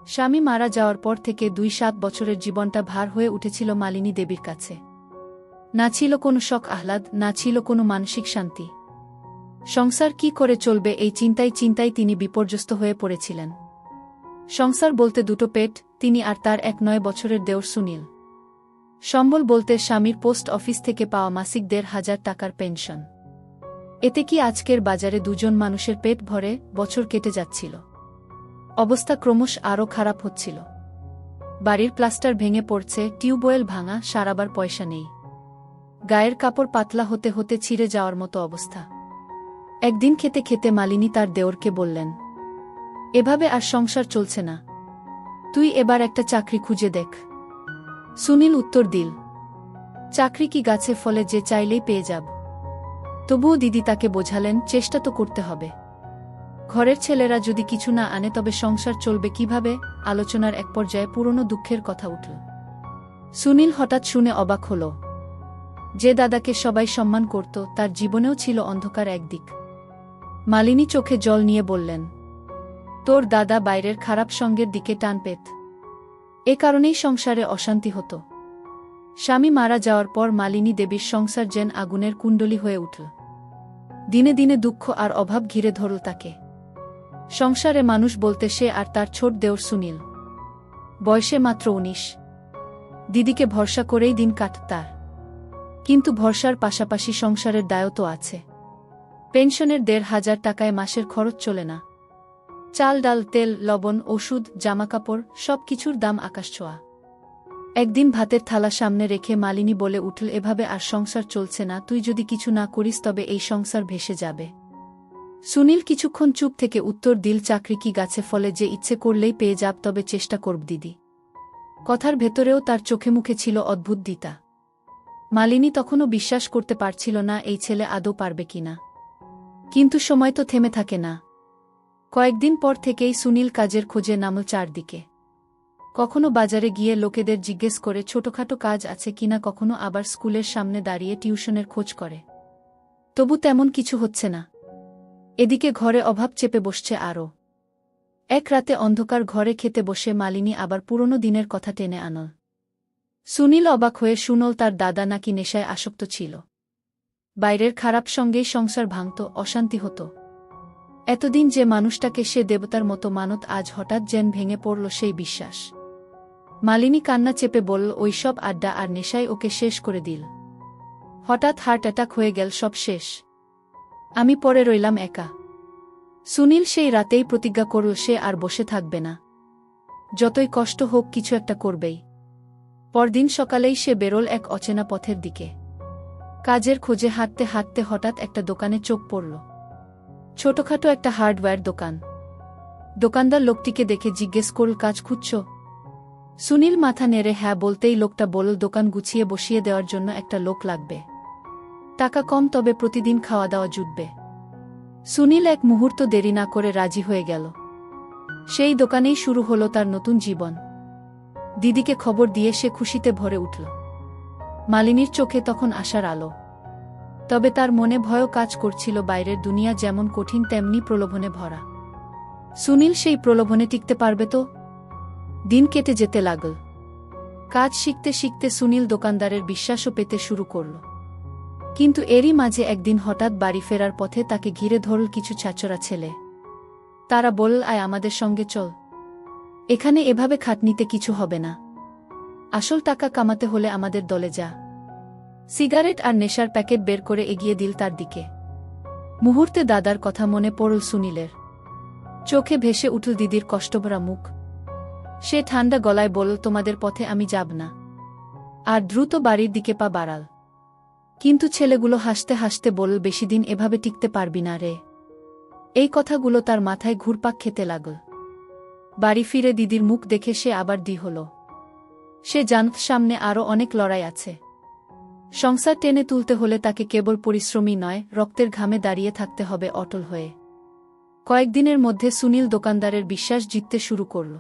স্বামী মারা যাওয়ার পর থেকে ২-৭ বছরের জীবনটা ভার হয়ে উঠেছিল মালিনী দেবীর কাছে। না ছিল কোনো শখ আহ্লাদ, না ছিল কোনো মানসিক শান্তি। সংসার কি করে চলবে এই চিন্তায় তিনি বিপর্যস্ত হয়ে পড়েছিলেন। সংসার বলতে দুটো পেট, তিনি আর তার ১-৯ বছরের দেওর সুনীল। সম্বল বলতে স্বামীর পোস্ট অফিস থেকে পাওয়া মাসিক ১,৫০০ টাকার পেনশন। এতে কি আজকের বাজারে দুজন মানুষের পেট ভরে? বছর কেটে যাচ্ছিল। অবস্থা ক্রমশ আরও খারাপ হচ্ছিল। বাড়ির প্লাস্টার ভেঙে পড়ছে, টিউবওয়েল ভাঙা, সারাবার পয়সা নেই। গায়ের কাপড় পাতলা হতে হতে ছিঁড়ে যাওয়ার মতো অবস্থা। একদিন খেতে খেতে মালিনী তার দেওরকে বললেন, এভাবে আর সংসার চলছে না, তুই এবার একটা চাকরি খুঁজে দেখ। সুনীল উত্তর দিল, চাকরি কি গাছে ফলে যে চাইলেই পেয়ে যাব? তবুও দিদি তাকে বোঝালেন, চেষ্টা তো করতে হবে। ঘরের ছেলেরা যদি কিছু না আনে তবে সংসার চলবে কিভাবে? আলোচনার এক পর্যায়ে পুরনো দুঃখের কথা উঠল। সুনীল হঠাৎ শুনে অবাক হল। যে দাদাকে সবাই সম্মান করত, তার জীবনেও ছিল অন্ধকার একদিক। মালিনী চোখে জল নিয়ে বললেন, তোর দাদা বাইরের খারাপ সঙ্গের দিকে টান পেত। এ কারণেই সংসারে অশান্তি হতো। স্বামী মারা যাওয়ার পর মালিনী দেবীর সংসার যেন আগুনের কুণ্ডলী হয়ে উঠল। দিনে দিনে দুঃখ আর অভাব ঘিরে ধরল তাকে। সংসারে মানুষ বলতে সে আর তার ছোট দেওর সুনীল। বয়সে মাত্র ১৯। দিদিকে ভরসা করেই দিন কাটত তার। কিন্তু ভরসার পাশাপাশি সংসারের দায়ও তো আছে। পেনশনের ১,৫০০ টাকায় মাসের খরচ চলে না। চাল, ডাল, তেল, লবণ, ওষুধ, জামাকাপড় সব কিছুর দাম আকাশছোঁয়া। একদিন ভাতের থালা সামনে রেখে মালিনী বলে উঠল, এভাবে আর সংসার চলছে না, তুই যদি কিছু না করিস তবে এই সংসার ভেসে যাবে। সুনীল কিছুক্ষণ চুপ থেকে উত্তর দিল, চাকরি কি গাছে ফলে যে ইচ্ছে করলেই পেয়ে যাব? তবে চেষ্টা করব দিদি। কথার ভেতরেও তার চোখে মুখে ছিল অদ্ভুত দ্বিধা। মালিনী তখনও বিশ্বাস করতে পারছিল না এই ছেলে আদৌ পারবে কিনা। কিন্তু সময় তো থেমে থাকে না। কয়েকদিন পর থেকেই সুনীল কাজের খোঁজে নামল চারদিকে। কখনো বাজারে গিয়ে লোকেদের জিজ্ঞেস করে ছোটখাটো কাজ আছে কিনা, কখনো আবার স্কুলের সামনে দাঁড়িয়ে টিউশনের খোঁজ করে। তবু তেমন কিছু হচ্ছে না। এদিকে ঘরে অভাব চেপে বসছে আরও। এক রাতে অন্ধকার ঘরে খেতে বসে মালিনী আবার পুরনো দিনের কথা টেনে আনল। সুনীল অবাক হয়ে শুনল তার দাদা নাকি নেশায় আসক্ত ছিল। বাইরের খারাপ সঙ্গেই সংসার ভাঙত, অশান্তি হতো। এতদিন যে মানুষটাকে সে দেবতার মতো মানত, আজ হঠাৎ যেন ভেঙে পড়ল সেই বিশ্বাস। মালিনী কান্না চেপে বলল, ওই সব আড্ডা আর নেশায় ওকে শেষ করে দিল। হঠাৎ হার্ট অ্যাটাক হয়ে গেল, সব শেষ। আমি পড়ে রইলাম একা। সুনীল সেই রাতেই প্রতিজ্ঞা করল সে আর বসে থাকবে না। যতই কষ্ট হোক কিছু একটা করবেই। পরদিন সকালেই সে বেরোল এক অচেনা পথের দিকে। কাজের খোঁজে হাঁটতে হাঁটতে হঠাৎ একটা দোকানে চোখ পড়ল। ছোটখাটো একটা হার্ডওয়্যার দোকান। দোকানদার লোকটিকে দেখে জিজ্ঞেস করল, কাজ খুঁজছ? সুনীল মাথা নেড়ে হ্যাঁ বলতেই লোকটা বলল, দোকান গুছিয়ে বসিয়ে দেওয়ার জন্য একটা লোক লাগবে। টাকা কম, তবে প্রতিদিন খাওয়া দাওয়া জুটবে। সুনীল এক মুহূর্ত দেরি না করে রাজি হয়ে গেল। সেই দোকানেই শুরু হলো তার নতুন জীবন। দিদিকে খবর দিয়ে সে খুশিতে ভরে উঠল। মালিনীর চোখে তখন আশার আলো। তবে তার মনে ভয়ও কাজ করছিল, বাইরের দুনিয়া যেমন কঠিন তেমনি প্রলোভনে ভরা। সুনীল সেই প্রলোভনে টিকতে পারবে তো? দিন কেটে যেতে লাগল। কাজ শিখতে শিখতে সুনীল দোকানদারের বিশ্বাসও পেতে শুরু করল। কিন্তু এরই মাঝে একদিন হঠাৎ বাড়ি ফেরার পথে তাকে ঘিরে ধরল কিছু ছাচরা ছেলে। তারা বলল, আয় আমাদের সঙ্গে চল। এখানে এভাবে খাটনিতে কিছু হবে না। আসল টাকা কামাতে হলে আমাদের দলে যা। সিগারেট আর নেশার প্যাকেট বের করে এগিয়ে দিল তার দিকে। মুহূর্তে দাদার কথা মনে পড়ল সুনীলের। চোখে ভেসে উঠল দিদির কষ্টভরা মুখ। সে ঠান্ডা গলায় বলল, তোমাদের পথে আমি যাব না। আর দ্রুত বাড়ির দিকে পা বাড়াল। কিন্তু ছেলেগুলো হাসতে হাসতে বলল, বেশিদিন এভাবে টিকতে পারবি না রে। এই কথাগুলো তার মাথায় ঘুরপাক খেতে লাগল। বাড়ি ফিরে দিদির মুখ দেখে সে আবার দ্বিধা হল। সে জানত সামনে আরও অনেক লড়াই আছে। সংসার টেনে তুলতে হলে তাকে কেবল পরিশ্রমী নয়, রক্তের ঘামে দাঁড়িয়ে থাকতে হবে অটল হয়ে। কয়েকদিনের মধ্যে সুনীল দোকানদারের বিশ্বাস জিততে শুরু করল।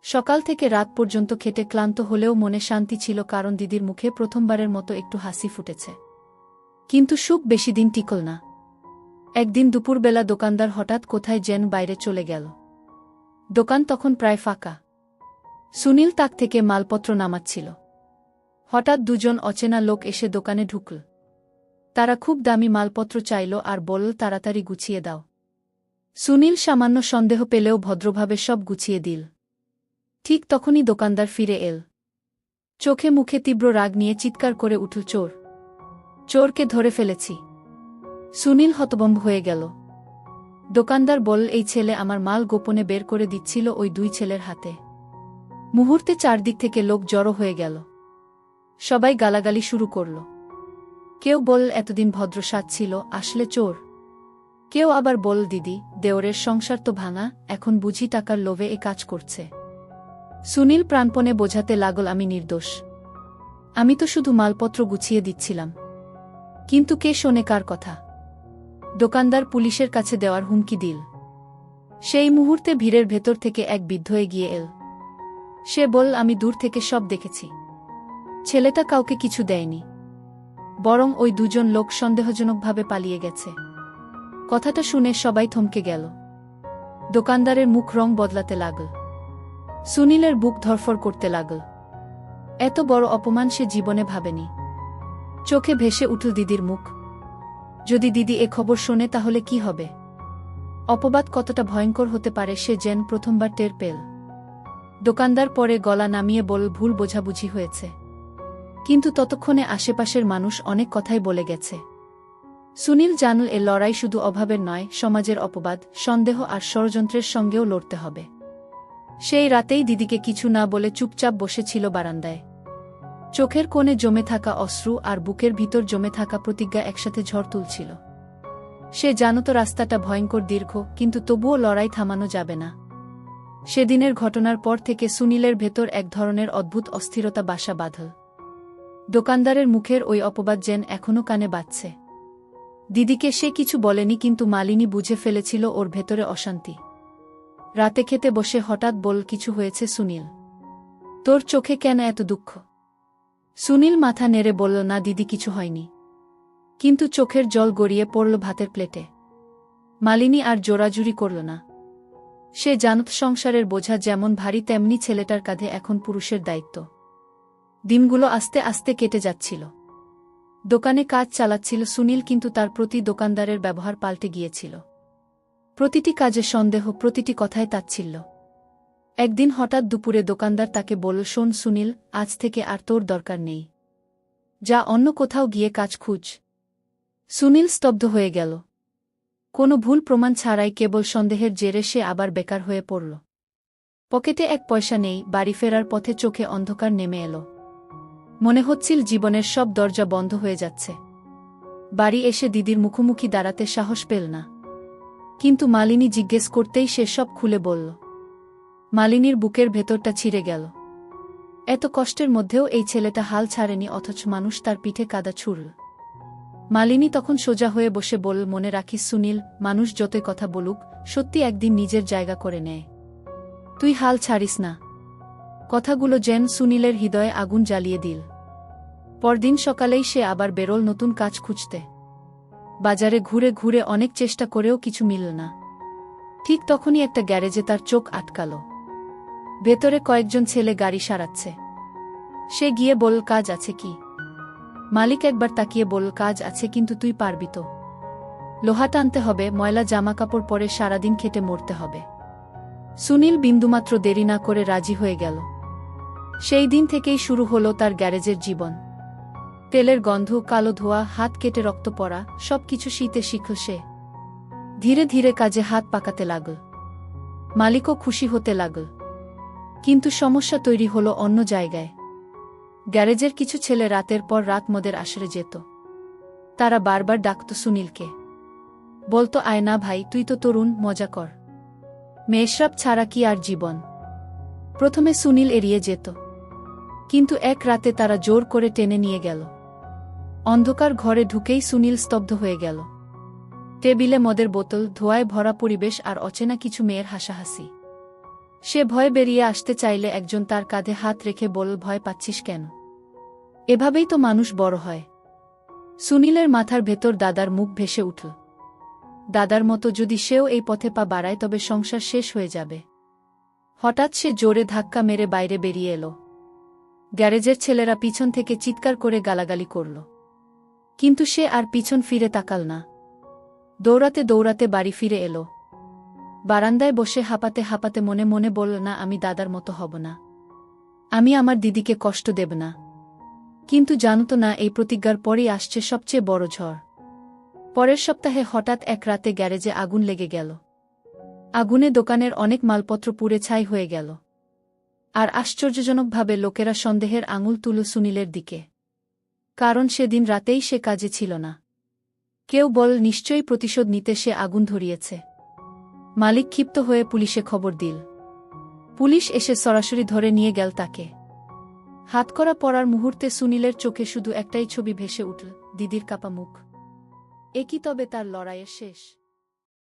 সকাল থেকে রাত পর্যন্ত খেটে ক্লান্ত হলেও মনে শান্তি ছিল, কারণ দিদির মুখে প্রথমবারের মতো একটু হাসি ফুটেছে। কিন্তু সুখ বেশিদিন টিকল না। একদিন দুপুরবেলা দোকানদার হঠাৎ কোথায় যেন বাইরে চলে গেল। দোকান তখন প্রায় ফাঁকা। সুনীল তাক থেকে মালপত্র নামাচ্ছিল। হঠাৎ দুজন অচেনা লোক এসে দোকানে ঢুকল। তারা খুব দামি মালপত্র চাইল আর বলল তাড়াতাড়ি গুছিয়ে দাও। সুনীল সামান্য সন্দেহ পেলেও ভদ্রভাবে সব গুছিয়ে দিল। ঠিক তখনই দোকানদার ফিরে এল। চোখে মুখে তীব্র রাগ নিয়ে চিৎকার করে উঠল, চোর! চোরকে ধরে ফেলেছি! সুনীল হতভম্ব হয়ে গেল। দোকানদার বলল, এই ছেলে আমার মাল গোপনে বের করে দিচ্ছিল ওই দুই ছেলের হাতে। মুহূর্তে চারদিক থেকে লোক জড়ো হয়ে গেল। সবাই গালাগালি শুরু করল। কেউ বলল, এতদিন ভদ্র সাজছিল, আসলে চোর। কেউ আবার বলল, দিদি, দেওরের সংসার তো ভাঙা, এখন বুঝি টাকার লোভে এ কাজ করছে। সুনীল প্রাণপণে বোঝাতে লাগল, আমি নির্দোষ। আমি তো শুধু মালপত্র গুছিয়ে দিচ্ছিলাম। কিন্তু কে শোনে কার কথা? দোকানদার পুলিশের কাছে দেওয়ার হুমকি দিল। সেই মুহূর্তে ভিড়ের ভেতর থেকে এক বৃদ্ধ এগিয়ে এল। সে বলল, আমি দূর থেকে সব দেখেছি। ছেলেটা কাউকে কিছু দেয়নি, বরং ওই দুজন লোক সন্দেহজনকভাবে পালিয়ে গেছে। কথাটা শুনে সবাই থমকে গেল। দোকানদারের মুখ রং বদলাতে লাগল। সুনীলের বুক ধরফর করতে লাগল। এত বড় অপমান সে জীবনে ভাবেনি। চোখে ভেসে উঠল দিদির মুখ। যদি দিদি এ খবর শোনে তাহলে কি হবে? অপবাদ কতটা ভয়ঙ্কর হতে পারে সে যেন প্রথমবার টের পেল। দোকানদার পরে গলা নামিয়ে বলল, ভুল বোঝাবুঝি হয়েছে। কিন্তু ততক্ষণে আশেপাশের মানুষ অনেক কথাই বলে গেছে। সুনীল জানল এ লড়াই শুধু অভাবের নয়, সমাজের অপবাদ, সন্দেহ আর ষড়যন্ত্রের সঙ্গেও লড়তে হবে। সেই রাতেই দিদিকে কিছু না বলে চুপচাপ বসেছিল বারান্দায়। চোখের কোণে জমে থাকা অশ্রু আর বুকের ভিতর জমে থাকা প্রতিজ্ঞা একসাথে ঝড় তুলছিল। সে জানত রাস্তাটা ভয়ঙ্কর দীর্ঘ, কিন্তু তবুও লড়াই থামানো যাবে না। সেদিনের ঘটনার পর থেকে সুনীলের ভেতর এক ধরনের অদ্ভুত অস্থিরতা বাসা বাঁধল। দোকানদারের মুখের ওই অপবাদ যেন এখনও কানে বাজছে। দিদিকে সে কিছু বলেনি, কিন্তু মালিনী বুঝে ফেলেছিল ওর ভেতরে অশান্তি। রাতে খেতে বসে হঠাৎ বলল, কিছু হয়েছে সুনীল? তোর চোখে কেন এত দুঃখ? সুনীল মাথা নেড়ে বলল, না দিদি, কিছু হয়নি। কিন্তু চোখের জল গড়িয়ে পড়ল ভাতের প্লেটে। মালিনী আর জোরাজুরি করল না। সে জানত সংসারের বোঝা যেমন ভারী তেমনি ছেলেটার কাঁধে এখন পুরুষের দায়িত্ব। দিনগুলো আস্তে আস্তে কেটে যাচ্ছিল। দোকানে কাজ চালাচ্ছিল সুনীল, কিন্তু তার প্রতি দোকানদারের ব্যবহার পাল্টে গিয়েছিল। প্রতিটি কাজে সন্দেহ, প্রতিটি কথায় তাচ্ছিল্য। একদিন হঠাৎ দুপুরে দোকানদার তাকে বলল, শোন সুনীল, আজ থেকে আর তোর দরকার নেই। যা অন্য কোথাও গিয়ে কাজ খুঁজ। সুনীল স্তব্ধ হয়ে গেল। কোনো ভুল প্রমাণ ছাড়াই কেবল সন্দেহের জেরে সে আবার বেকার হয়ে পড়ল। পকেটে এক পয়সা নেই, বাড়ি ফেরার পথে চোখে অন্ধকার নেমে এলো। মনে হচ্ছিল জীবনের সব দরজা বন্ধ হয়ে যাচ্ছে। বাড়ি এসে দিদির মুখোমুখি দাঁড়াতে সাহস পেল না। কিন্তু মালিনী জিজ্ঞেস করতেই সে সব খুলে বলল। মালিনীর বুকের ভেতরটা ছিঁড়ে গেল। এত কষ্টের মধ্যেও এই ছেলেটা হাল ছাড়েনি, অথচ মানুষ তার পিঠে কাদা ছুড়ল। মালিনী তখন সোজা হয়ে বসে বলল, মনে রাখিস সুনীল, মানুষ যতই কথা বলুক, সত্যি একদিন নিজের জায়গা করে নেয়। তুই হাল ছাড়িস না। কথাগুলো যেন সুনীলের হৃদয়ে আগুন জ্বালিয়ে দিল। পরদিন সকালেই সে আবার বেরোল নতুন কাজ খুঁজতে। বাজারে ঘুরে ঘুরে অনেক চেষ্টা করেও কিছু মিলল না। ঠিক তখনই একটা গ্যারেজে তার চোখ আটকাল। ভেতরে কয়েকজন ছেলে গাড়ি সারাচ্ছে। সে গিয়ে বলল, কাজ আছে কি? মালিক একবার তাকিয়ে বলল, কাজ আছে, কিন্তু তুই পারবি তো? লোহা টানতে হবে, ময়লা জামাকাপড় পরে সারাদিন খেটে মরতে হবে। সুনীল বিন্দুমাত্র দেরি না করে রাজি হয়ে গেল। সেই দিন থেকেই শুরু হলো তার গ্যারেজের জীবন। তেলের গন্ধ, কালো ধোয়া, হাত কেটে রক্ত পড়া, সবকিছু শীতে শিখল সে। ধীরে ধীরে কাজে হাত পাকাতে লাগল। মালিকও খুশি হতে লাগল। কিন্তু সমস্যা তৈরি হলো অন্য জায়গায়। গ্যারেজের কিছু ছেলে রাতের পর রাত মদের আসরে যেত। তারা বারবার ডাকত সুনীলকে। বলতো, আয় না ভাই, তুই তো তরুণ, মজা কর। মেয়েশরাব ছাড়া কি আর জীবন? প্রথমে সুনীল এড়িয়ে যেত, কিন্তু এক রাতে তারা জোর করে টেনে নিয়ে গেল। অন্ধকার ঘরে ঢুকেই সুনীল স্তব্ধ হয়ে গেল। টেবিলে মদের বোতল, ধোঁয়ায় ভরা পরিবেশ আর অচেনা কিছু মেয়ের হাসাহাসি। সে ভয়ে বেরিয়ে আসতে চাইলে একজন তার কাঁধে হাত রেখে বলল, ভয় পাচ্ছিস কেন? এভাবেই তো মানুষ বড় হয়। সুনীলের মাথার ভেতর দাদার মুখ ভেসে উঠল। দাদার মতো যদি সেও এই পথে পা বাড়ায় তবে সংসার শেষ হয়ে যাবে। হঠাৎ সে জোরে ধাক্কা মেরে বাইরে বেরিয়ে এলো। গ্যারেজের ছেলেরা পিছন থেকে চিৎকার করে গালাগালি করল। কিন্তু সে আর পিছন ফিরে তাকাল না। দৌড়াতে দৌড়াতে বাড়ি ফিরে এলো। বারান্দায় বসে হাঁপাতে হাঁপাতে মনে মনে বলল, না, আমি দাদার মতো হব না। আমি আমার দিদিকে কষ্ট দেব না। কিন্তু জানত না এই প্রতিজ্ঞার পরই আসছে সবচেয়ে বড় ঝড়। পরের সপ্তাহে হঠাৎ এক রাতে গ্যারেজে আগুন লেগে গেল। আগুনে দোকানের অনেক মালপত্র পুড়ে ছাই হয়ে গেল। আর আশ্চর্যজনকভাবে লোকেরা সন্দেহের আঙুল তুলল সুনীলের দিকে। কারণ সেদিন রাতেই সে কাজে ছিল না। কেউ বল, নিশ্চয়ই প্রতিশোধ নিতে সে আগুন ধরিয়েছে। মালিক ক্ষিপ্ত হয়ে পুলিশে খবর দিল। পুলিশ এসে সরাসরি ধরে নিয়ে গেল তাকে। হাতকড়া পরার মুহূর্তে সুনীলের চোখে শুধু একটাই ছবি ভেসে উঠল, দিদির কাঁপা মুখ। এ কি তবে তার লড়াইয়ের শেষ?